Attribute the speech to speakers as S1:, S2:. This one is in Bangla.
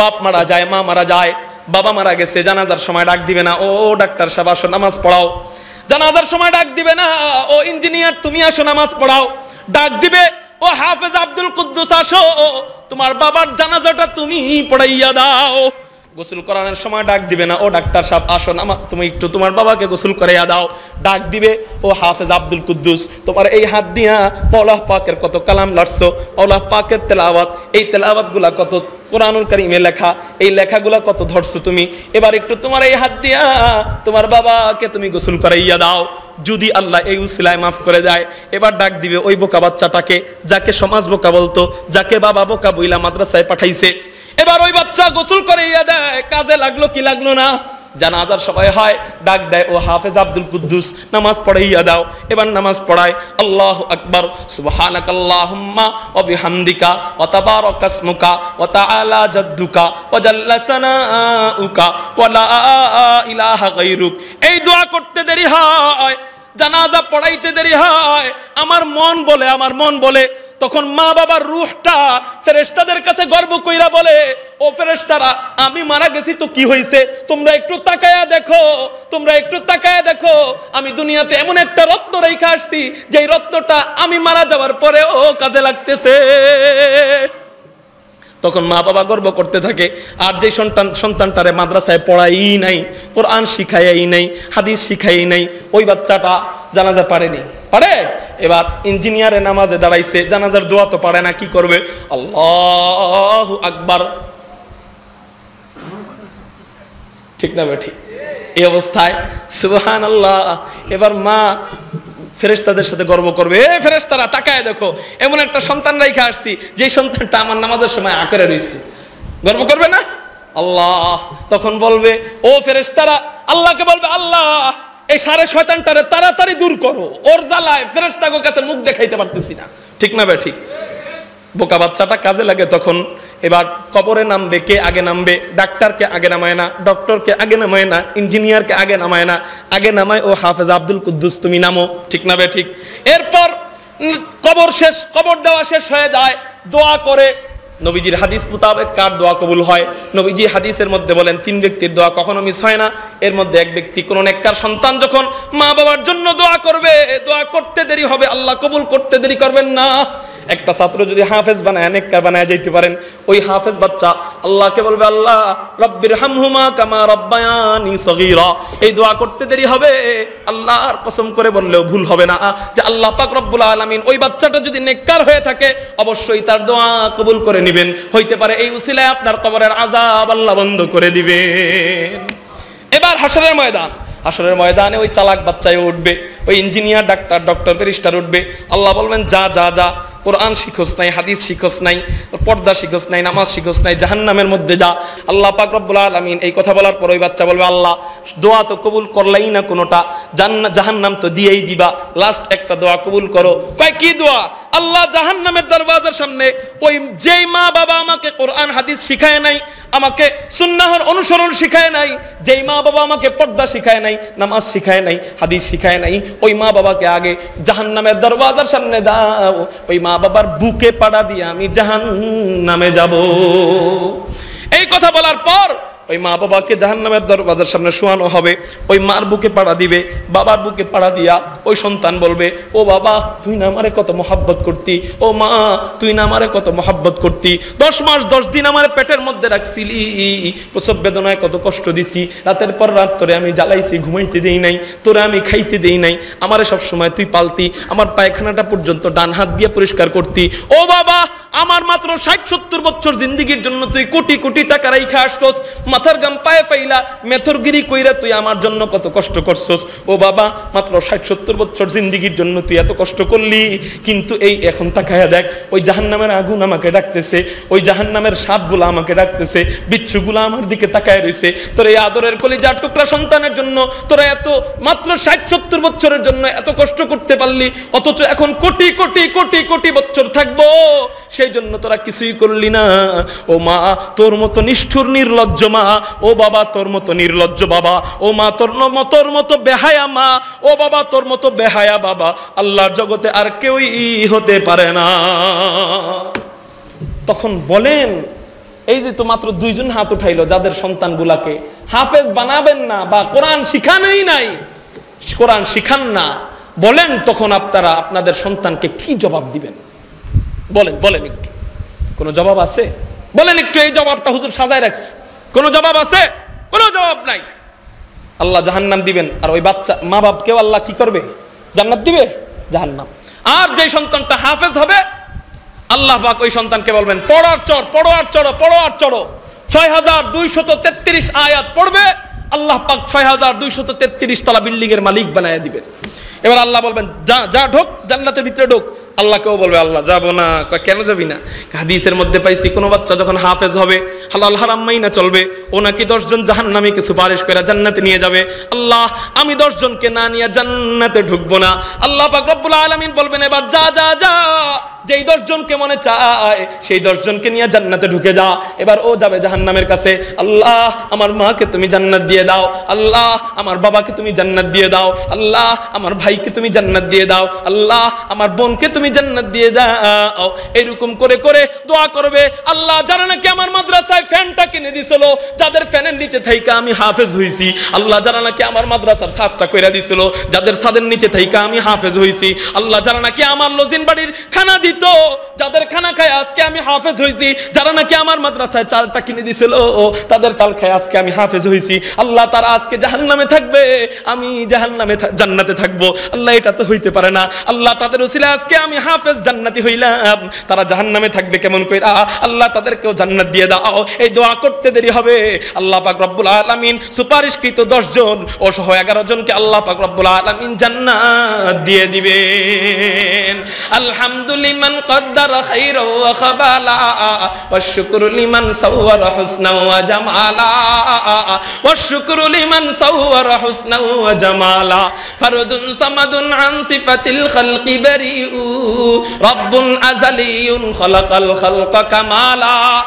S1: বাপ মারা যায়, মা মারা যায়, বাবা মারা গেছে, জানাজার সময় ডাক দিবে না, ও ডাক্তার সাহেব আসো নামাজ পড়াও। জানাজার সময় ডাক দিবে না, ও ইঞ্জিনিয়ার তুমি আসো নামাজ পড়াও। ডাক দিবে, ও হাফেজ আব্দুল কুদ্দুস আসো, তোমার বাবার জানাজাটা তুমি পড়াইয়া দাও। গোসল করানোর সময় ডাক দিবে না, ও ডাক্তার সাহেব আসো তুমি একটু তোমার বাবাকে গোসল করাইয়া দাও। ডাক দিবে, ও হাফেজ আব্দুল কুদ্দুস তোমার এই হাত দিয়া মাওলানা পাকের কত কালাম লড়ছো, মাওলানা পাকের তেলাওয়াত, এই তেলাওয়াতগুলা কত কোরআনুল কারীমে লেখা, এই লেখাগুলা কত ধরছো তুমি, এবার একটু তোমার এই হাত দিয়া তোমার বাবাকে তুমি গোসল করাইয়া দাও। যদি আল্লাহ এই উসিলায় মাফ করে দেয়, এবার ডাক দিবে ওই বোকা বাচ্চাটাকে, যাকে সমাজ বোকা বলতো, যাকে বাবা বোকা বইলা মাদ্রাসায় পাঠাইছে। এবার ওই বাচ্চা গোসল করাইয়া দেয়, কাজে লাগলো কি লাগলো না? জানাজার সবাই হয়, ডাক দেয়, ও হাফেজ আব্দুল কুদ্দুস নামাজ পড়াইয়া দাও। এবার নামাজ পড়ায়, আল্লাহু আকবার, সুবহানাকাল্লাহুম্মা ওয়া বিহামদিকা ওয়া তাবারাকাসমুকা ওয়া তাআলা জাদ্দুকা ওয়া জাল্লা সানাউকা ওয়া লা ইলাহা গায়রুক। এই দোয়া করতে দেরি হয়, জানাজা পড়াইতে দেরি হয়, আমার মন বলে তখন মা বাবার রূহটা ফেরেশতাদের কাছে গর্ব কইরা বলে, ও ফেরেশতারা, আমি মারা গেছি তো কি হইছে, তোমরা একটু তাকায়া দেখো, আমি দুনিয়াতে এমন একটা রত্ন রেখে আসছি যেই রত্নটা আমি মারা যাওয়ার পরেও কাজে লাগতেছে। তখন মা বাবা গর্ব করতে থাকে। আর যে সন্তানটারে মাদ্রাসায় পড়াই নাই, কোরআন শিখাই নাই, হাদিস শিখাই নাই, ওই বাচ্চাটা জানাজা পারেনি, পারে। এবার ইঞ্জিনিয়ারে নামাজে দাঁড়াইছে, জানাজার দোয়া তো পারে না, কি করবে? আল্লাহু আকবার, ঠিক না ঠিক? এই অবস্থায় সুবহানাল্লাহ। এবার মা ফেরেশতাদের সাথে গর্ব করবে, এ ফেরেশতারা তাকায় দেখো, এমন একটা সন্তান রাইখা আসছি যে সন্তানটা আমার নামাজের সময় আঁকড়ে রইছে। গর্ব করবে না আল্লাহ? তখন বলবে, ও ফেরেশতারা আল্লাহকে বলবে, আল্লাহ এই সারে শয়তানটারে তাড়াতাড়ি দূর করো, ওর জ্বালায় ফেরেশতাদের কাছে মুখ দেখাইতে পারতেছি না, ঠিক না ঠিক? বোকা বাচ্চাটা কাজে লাগে তখন। এবার কবরে নামবে, কে আগে নামবে? ডাক্তারকে আগে নামায় না, ডক্টরকে আগে নামায় না, ইঞ্জিনিয়ারকে আগে নামায় না, আগে নামায় ও হাফেজ আব্দুল কুদ্দুস তুমি নামো, ঠিক না ঠিক? এরপর কবর দেওয়া শেষ হয়ে যায়, দোয়া করে। নবীজির হাদিস মোতাবেক কার দোয়া কবুল হয়? নবীজি হাদিসের মধ্যে বলেন, 3 ব্যক্তির দোয়া কখনো মিস হয় না। এর মধ্যে এক ব্যক্তি, কোন নেককার সন্তান যখন মা বাবার জন্য দোয়া করবে, দোয়া করতে দেরি হবে, আল্লাহ কবুল করতে দেরি করবেন না। একটা ছাত্র যদি হাফেজ বানায়, নেককার বানায় যাইতে পারেন, ওই হাফেজ বাচ্চা আল্লাহকে বলবে, আল্লাহ রব্বির হামহুমা কামা রব্বায়ানি সগীরা। এই দোয়া করতে দেরি হবে, আল্লাহর কসম করে বললেও ভুল হবে না যে আল্লাহ পাক রব্বুল আলামিন ওই বাচ্চাটা যদি নেককার হয়ে থাকে, অবশ্যই তার দোয়া কবুল করে নেবেন। হইতে পারে এই উসিলায় আপনার কবরের আযাব আল্লাহ বন্ধ করে দিবেন। এবার হাসরের ময়দানে ওই চালাক বাচ্চায় উঠবে, ওই ইঞ্জিনিয়ার, ডক্টর, ব্যারিস্টার উঠবে। আল্লাহ বলবেন, যা কোরআন শিখোস নাই, হাদিস শিখোস নাই, পর্দা শিখোস নাই, নামাজ শিখোস নাই, জাহান্নামের মধ্যে যা। আল্লাহ পাক রব্বুল আলামিন এই কথা বলার পর ওই বাচ্চা বলবে, আল্লাহ দোয়া তো কবুল করলাই না কোনোটা, জাহান্নাম তো দিয়েই দিবা, লাস্ট একটা দোয়া কবুল করো। কয় কি দোয়া? আল্লাহ জাহান্নামের দরওয়াজার সামনে ওই যেই মা বাবা আমাকে কোরআন হাদিস শিখায় নাই, আমাকে সুন্নাহর অনুসরণ শিখায় নাই, যেই মা বাবা আমাকে পর্দা শিখায় নাই, নামাজ শিখায় নাই, হাদিস শিখায় নাই, ওই মা বাবাকে আগে জাহান্নামের দরওয়াজার সামনে দাও। ওই মা বাবার বুকে পাড়া দিয়ে আমি জাহান্নামে যাব। এই কথা বলার পর ওই মা বাবাকে জাহান্নামের দরওয়াজার সামনে শোয়ানো হবে। ওই মার বুকে পাড়া দিবে, বাবার বুকে পাড়া দিয়া ওই সন্তান বলবে, ও বাবা তুই না আমারে কত মহব্বত করতি, ও মা তুই না আমারে কত মহব্বত করতি, 10 মাস 10 দিন আমার পেটের মধ্যে রাখছিলি, প্রসব বেদনায় কত কষ্ট দিছি, রাতের পর রাত তোরে আমি জ্বালাইছি, ঘুমাইতে দেই নাই, তোরে আমি খাইতে দেই নাই, আমারে সব সময় তুই পালতি, আমার পায়খানাটা পর্যন্ত ডান হাত দিয়ে পরিষ্কার করতি। ও বাবা আমার মাত্র 60-70 বছর জিন্দেগির জন্য তুই কোটি কোটি টাকা রাইখা আসছস, মাথার গাম পায়ে ফাইলা মেথরগিরি কইরা তুই আমার জন্য কত কষ্ট করছস। ও বাবা মাত্র 60-70 বছর জিন্দেগির জন্য তুই এত কষ্ট করলি, কিন্তু এই এখন তাকায়া দেখ, ওই জাহান্নামের আগুন আমাকে ডাকতেছে, ওই জাহান্নামের সাপগুলো আমাকে ডাকতেছে, বিচ্ছুগুলো আমার দিকে তাকায় রইছে। তোর এই আদরের কলিজার টুকরা সন্তানের জন্য তোরা এত মাত্র 60-70 বছরের জন্য এত কষ্ট করতে পারলি, অথচ এখন কোটি কোটি কোটি কোটি বছর থাকবো, সেই জন্য তোরা কিছুই করলি না। ও মা তোর মতো নিষ্ঠুর নির্লজ্জ মা, ও বাবা তোর মতো নির্লজ্জ বাবা, ও মা তোর মতো বেহায়া মা, ও বাবা তোর মতো বেহায়া বাবা আল্লাহর জগতে আর কেউই হতে পারে না। তখন বলেন এই যে তো মাত্র 2 জন হাত উঠাইলো যাদের সন্তানগুলাকে হাফেজ বানাবেন না বা কোরআন শিখানোই নাই, কোরআন শিখান না, বলেন তখন আপনারা আপনাদের সন্তানকে কি জবাব দিবেন? বলেন বলেন একটু, কোনো জবাব আছে? বলেন একটু, এই জবাবটা হুজুর সাজায় রাখছে, কোনো জবাব আছে? কোনো জবাব নাই। আল্লাহ জাহান্নাম দিবেন, আর ওই বাচ্চা মা বাপকেও আল্লাহ কি করবে? জান্নাত দিবে, জাহান্নাম। আর যে সন্তানটা হাফেজ হবে আল্লাহ পাক ওই সন্তানকে বলবেন পড়ো আর চড়ো, পড়ো আর চড়ো, পড়ো আর চড়ো। 6233 আয়াত পড়বে, আল্লাহ পাক 6233 তলা বিল্ডিং এর মালিক বানায় দিবেন। এবার আল্লাহ বলবেন যা যা ঢোক, জান্নাতের ভিতরে ঢোক। আল্লাহ কেউ বলবে আল্লাহ যাবো না। কেন যাবি না? হাদিসের মধ্যে পাইছি কোন বাচ্চা যখন হাফেজ হবে হালাল হারাম মাইনা চলবে, ও নাকি 10 জন জাহান্নামীকে সুপারিশ করে জান্নাতে নিয়ে যাবে। আল্লাহ আমি 10 জনকে না নিয়ে জান্নাতে ঢুকবো না। আল্লাহ পাক রব্বুল আলামিন বলবেন এবার যা যা যা, যেই 10 জনকে মনে চায় সেই 10 জনকে নিয়ে জান্নাতে ঢুকে যা। এবার ও যাবে জাহান্নামের কাছে, আল্লাহ আমার মাকে তুমি জান্নাত দিয়ে দাও, আল্লাহ আমার বাবাকে তুমি জান্নাত দিয়ে দাও, আল্লাহ আমার ভাইকে তুমি জান্নাত দিয়ে দাও, আল্লাহ আমার বোনকে তুমি জান্নাত দিয়ে দাও। এরকম করে করে দোয়া করবে। আল্লাহ যারা নাকি আমার মাদ্রাসায় ফ্যানটা কিনে দিছিল, যাদের ফ্যানের নিচে থাইকা আমি হাফেজ হইছি, আল্লাহ যারা নাকি আমার মাদ্রাসার ছাদটা কইরা দিছিল, যাদের ছাদের নিচে থাইকা আমি হাফেজ হইছি, আল্লাহ যারা নাকি আমার লজিন বাড়ির খানা দিত, যাদের খানা খায় আজকে আমি হাফেজ হইছি, যারা নাকি আমার মাদ্রাসায় চালটা কিনে দিছিল তাদের চাল খায় আজকে আমি হাফেজ হইছি, আল্লাহ তারা আজকে জাহান্নামে থাকবে, আমি জাহান্নামে জান্নাতে থাকবো। আল্লাহ এটা তো হইতে পারে না। আল্লাহ তাদের উসিলায় আজকে আমি হাফেজ জান্নাতি হইলাম, তারা জাহান্নামে থাকবে কেমন কইরা? আল্লাহ তাদেরকেও জান্নাত দিয়ে দাও। এই দোয়া করতে দেরি হবে, আল্লাহ পাক রব্বুল আলামিন সুপারিশকৃত 10 জন ও সহ 11 জনকে আল্লাহ পাক রব্বুল আলামিন জান্নাত দিয়ে দিবেন। আলহামদুলিল্লাহ قدر خيرا وخبالا والشكر لمن صور حسنا وجمالا والشكر لمن صور حسنا وجمالا فرد صمد عن صفة الخلق بريء رب أزلي خلق الخلق كمالا